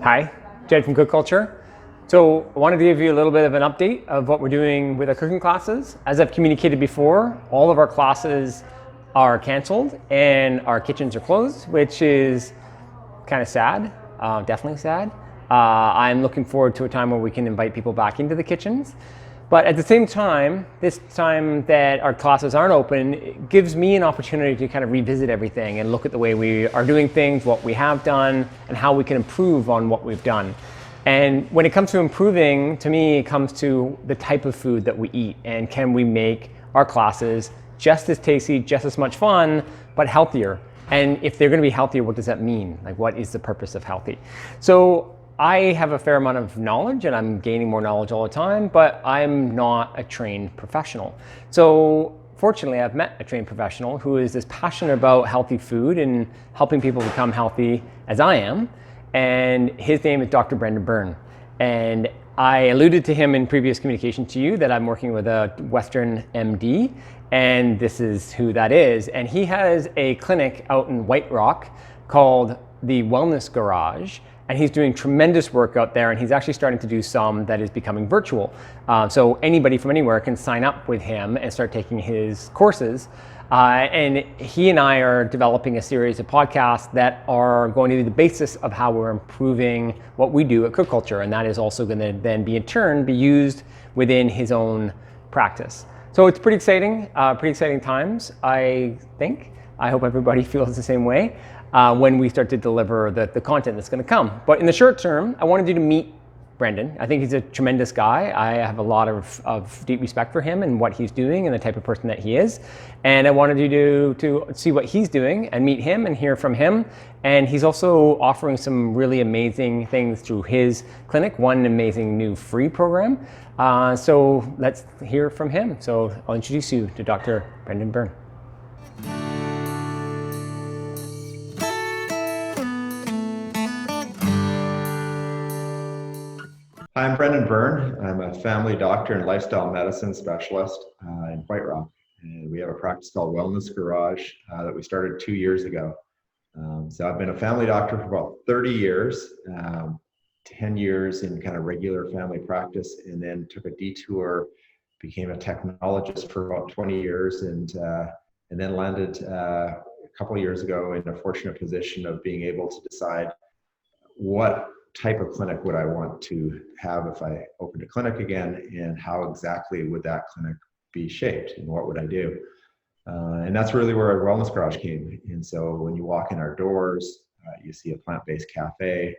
Hi, Jed from Cook Culture. So I wanted to give you a little bit of an update of what we're doing with our cooking classes. As I've communicated before, all of our classes are canceled and our kitchens are closed, which is kind of sad, definitely sad. I'm looking forward to a time where we can invite people back into the kitchens. But at the same time, this time that our classes aren't open, it gives me an opportunity to kind of revisit everything and look at the way we are doing things, what we have done, and how we can improve on what we've done. And when it comes to improving, to me, it comes to the type of food that we eat and can we make our classes just as tasty, just as much fun, but healthier. And if they're going to be healthier, what does that mean? Like, what is the purpose of healthy? So I have a fair amount of knowledge and I'm gaining more knowledge all the time, but I'm not a trained professional. So fortunately, I've met a trained professional who is as passionate about healthy food and helping people become healthy as I am. And his name is Dr. Byrne. And I alluded to him in previous communication to you that I'm working with a Western MD, and this is who that is. And he has a clinic out in White Rock called the Wellness Garage. And he's doing tremendous work out there, and he's actually starting to do some that is becoming virtual. So anybody from anywhere can sign up with him and start taking his courses. And he and I are developing a series of podcasts that are going to be the basis of how we're improving what we do at Cook Culture. And that is also going to then be in turn be used within his own practice. So it's pretty exciting times, I think. I hope everybody feels the same way when we start to deliver the content that's going to come. But in the short term, I wanted you to meet Brendan. I think he's a tremendous guy. I have a lot of deep respect for him and what he's doing and the type of person that he is. And I wanted you to see what he's doing and meet him and hear from him. And he's also offering some really amazing things through his clinic, one amazing new free program. So let's hear from him. So I'll introduce you to Dr. Brendan Byrne. I'm Brendan Byrne. I'm a family doctor and lifestyle medicine specialist in White Rock. And we have a practice called Wellness Garage that we started 2 years ago. So I've been a family doctor for about 30 years, 10 years in kind of regular family practice, and then took a detour, became a technologist for about 20 years, and then landed a couple of years ago in a fortunate position of being able to decide what type of clinic would I want to have if I opened a clinic again, and how exactly would that clinic be shaped, and what would I do? And that's really where our Wellness Garage came. And so when you walk in our doors, you see a plant-based cafe.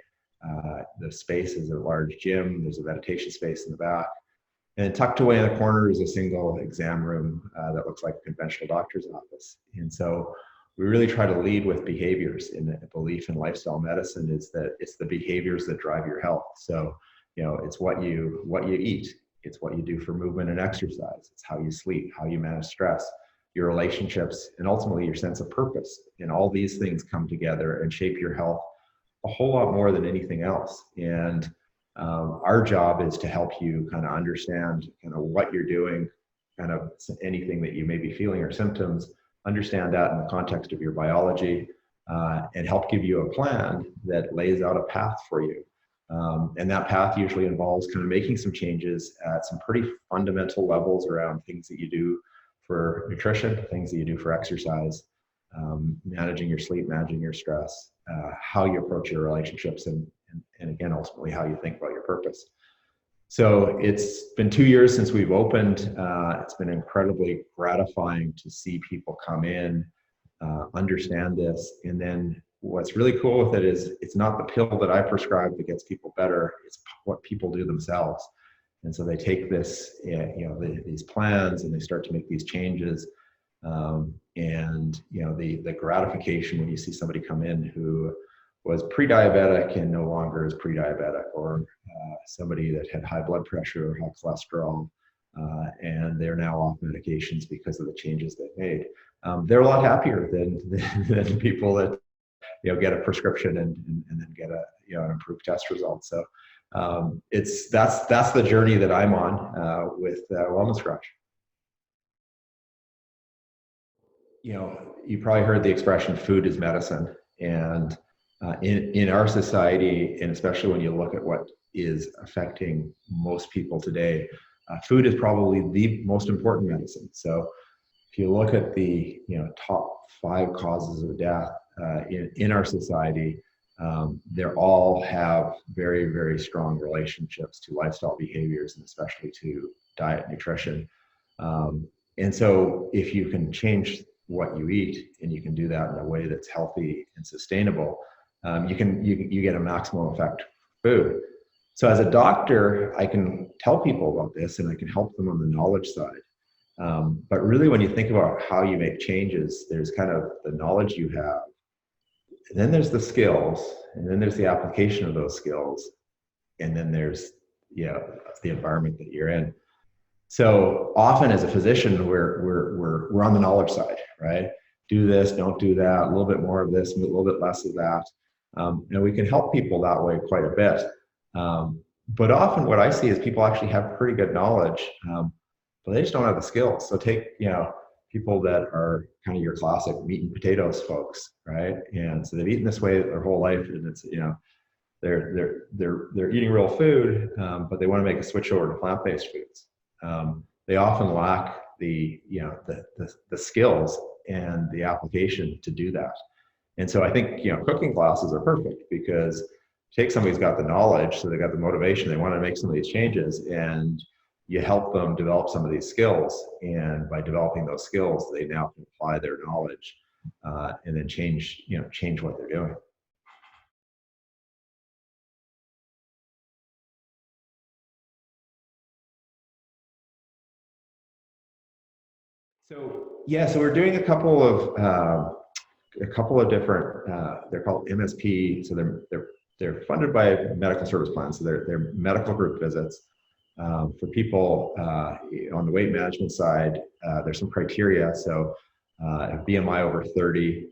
The space is a large gym. There's a meditation space in the back. And tucked away in the corner is a single exam room that looks like a conventional doctor's office. And so we really try to lead with behaviors. In a belief in lifestyle medicine is that it's the behaviors that drive your health. So, it's what you eat, it's what you do for movement and exercise, it's how you sleep, how you manage stress, your relationships, and ultimately your sense of purpose. And all these things come together and shape your health a whole lot more than anything else. And our job is to help you kind of understand kind of what you're doing, kind of anything that you may be feeling or symptoms, understand that in the context of your biology, and help give you a plan that lays out a path for you. And that path usually involves kind of making some changes at some pretty fundamental levels around things that you do for nutrition, things that you do for exercise, managing your sleep, managing your stress, how you approach your relationships, and again, ultimately, how you think about your purpose. So it's been 2 years since we've opened. It's been incredibly gratifying to see people come in, understand this. And then what's really cool with it is it's not the pill that I prescribe that gets people better. It's what people do themselves. And so they take this, these plans, and they start to make these changes. The gratification when you see somebody come in who was pre-diabetic and no longer is pre-diabetic, or somebody that had high blood pressure or high cholesterol, and they're now off medications because of the changes they made. They're a lot happier than people that get a prescription and then get an improved test result. So that's the journey that I'm on with Wellness Garage. You probably heard the expression "food is medicine," and in our society, and especially when you look at what is affecting most people today, food is probably the most important medicine. So if you look at the top 5 causes of death in our society, they all have very, very strong relationships to lifestyle behaviors and especially to diet, nutrition. And so if you can change what you eat and you can do that in a way that's healthy and sustainable, you get a maximum effect food. So as a doctor, I can tell people about this and I can help them on the knowledge side. But really, when you think about how you make changes, there's kind of the knowledge you have, and then there's the skills, and then there's the application of those skills, and then there's the environment that you're in. So often, as a physician, we're on the knowledge side, right? Do this, don't do that, a little bit more of this, a little bit less of that. And we can help people that way quite a bit. But often, what I see is people actually have pretty good knowledge. But they just don't have the skills. So take, people that are kind of your classic meat and potatoes folks, right? And so they've eaten this way their whole life, and it's, they're eating real food, but they want to make a switch over to plant-based foods. They often lack the skills and the application to do that. And so I think, cooking classes are perfect because take somebody who's got the knowledge, so they got the motivation, they want to make some of these changes, and you help them develop some of these skills, and by developing those skills, they now can apply their knowledge and then change what they're doing. So we're doing a couple of different. They're called MSP. So they're funded by medical service plans. So they're medical group visits. For people on the weight management side, there's some criteria. So a BMI over 30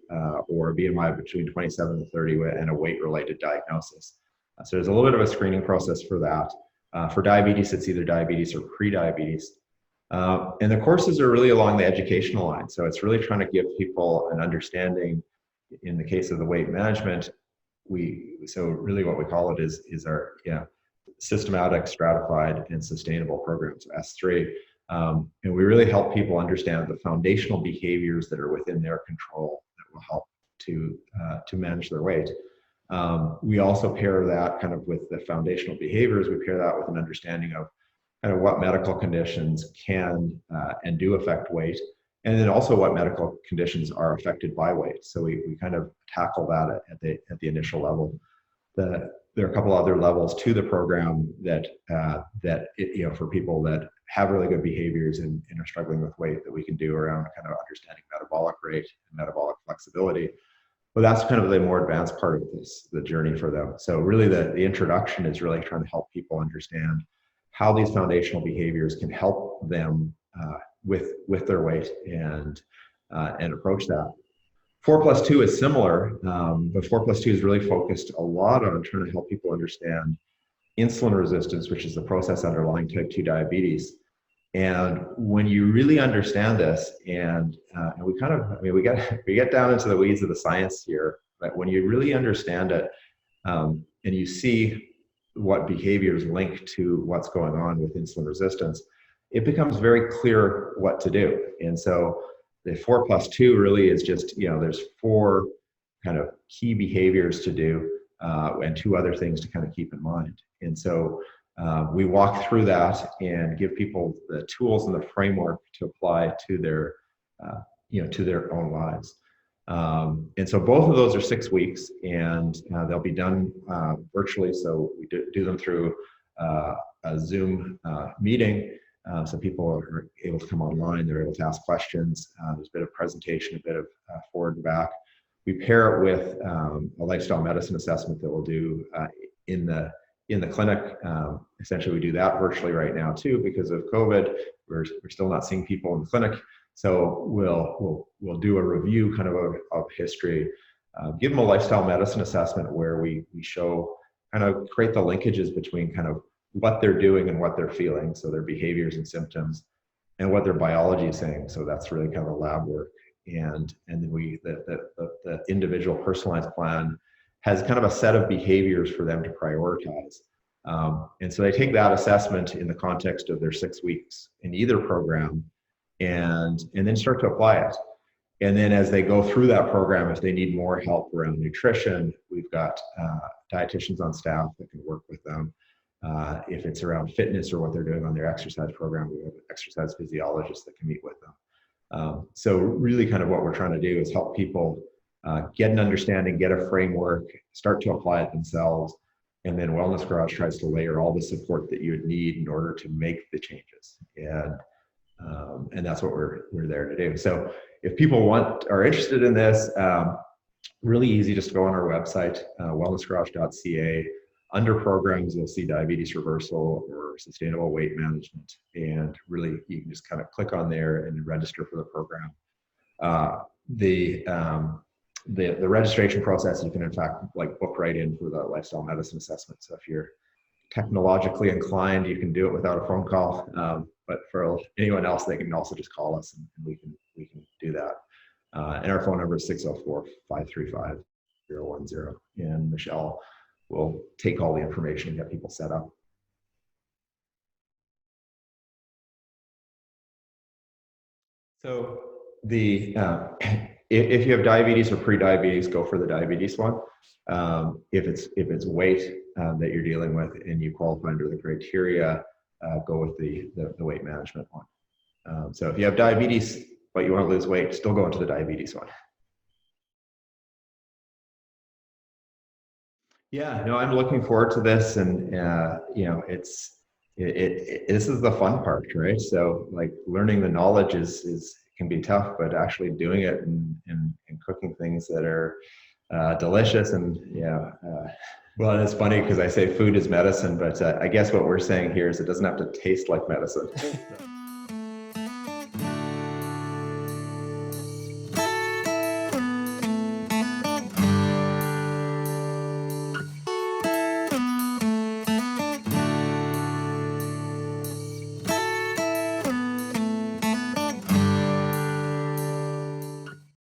or a BMI between 27 and 30 and a weight-related diagnosis. So there's a little bit of a screening process for that. For diabetes, it's either diabetes or pre-diabetes. And the courses are really along the educational line. So it's really trying to give people an understanding. In the case of the weight management, so really what we call it is our systematic, stratified, and sustainable programs, S3. And we really help people understand the foundational behaviors that are within their control that will help to manage their weight. We also pair that kind of with the foundational behaviors. We pair that with an understanding of kind of what medical conditions can and do affect weight, and then also what medical conditions are affected by weight. So we kind of tackle that at the initial level. There are a couple other levels to the program that for people that have really good behaviors and are struggling with weight that we can do around kind of understanding metabolic rate and metabolic flexibility. But that's kind of the more advanced part of the journey for them. So really the introduction is really trying to help people understand how these foundational behaviors can help them with their weight and approach that. 4+2 is similar, but 4+2 is really focused a lot on trying to help people understand insulin resistance, which is the process underlying type 2 diabetes. And when you really understand this, and we get down into the weeds of the science here, but when you really understand it, and you see what behaviors link to what's going on with insulin resistance, it becomes very clear what to do. And so the 4+2 really is just, there's 4 kind of key behaviors to do and 2 other things to kind of keep in mind. And so we walk through that and give people the tools and the framework to apply to their own lives. And so both of those are 6 weeks, and they'll be done virtually. So we do them through a Zoom meeting. So people are able to come online, they're able to ask questions. There's a bit of presentation, a bit of forward and back. We pair it with a lifestyle medicine assessment that we'll do in the clinic. Essentially, we do that virtually right now too because of COVID. We're still not seeing people in the clinic. So we'll do a review kind of history, give them a lifestyle medicine assessment where we show, kind of create the linkages between kind of what they're doing and what they're feeling, so their behaviors and symptoms, and what their biology is saying. So that's really kind of lab work, and then the individual personalized plan has kind of a set of behaviors for them to prioritize. And so they take that assessment in the context of their 6 weeks in either program and then start to apply it. And then as they go through that program, if they need more help around nutrition, we've got dietitians on staff that can work with them. If it's around fitness or what they're doing on their exercise program, we have exercise physiologists that can meet with them. So really kind of what we're trying to do is help people get an understanding, get a framework, start to apply it themselves. And then Wellness Garage tries to layer all the support that you would need in order to make the changes. And that's what we're there to do. So if people are interested in this, really easy, just go on our website, wellnessgarage.ca. Under programs, you'll see diabetes reversal or sustainable weight management. And really, you can just kind of click on there and register for the program. The registration process, you can in fact like book right in for the lifestyle medicine assessment. So if you're technologically inclined, you can do it without a phone call. But for anyone else, they can also just call us and we can do that. And our phone number is 604-535-010. And Michelle will take all the information and get people set up. So if you have diabetes or pre-diabetes, go for the diabetes one. If it's weight that you're dealing with and you qualify under the criteria, go with the weight management one. So if you have diabetes but you want to lose weight, still go into the diabetes one. Yeah, no, I'm looking forward to this, and this is the fun part, right? So like learning the knowledge can be tough, but actually doing it and cooking things that are delicious and well, it's funny because I say food is medicine, but I guess what we're saying here is it doesn't have to taste like medicine.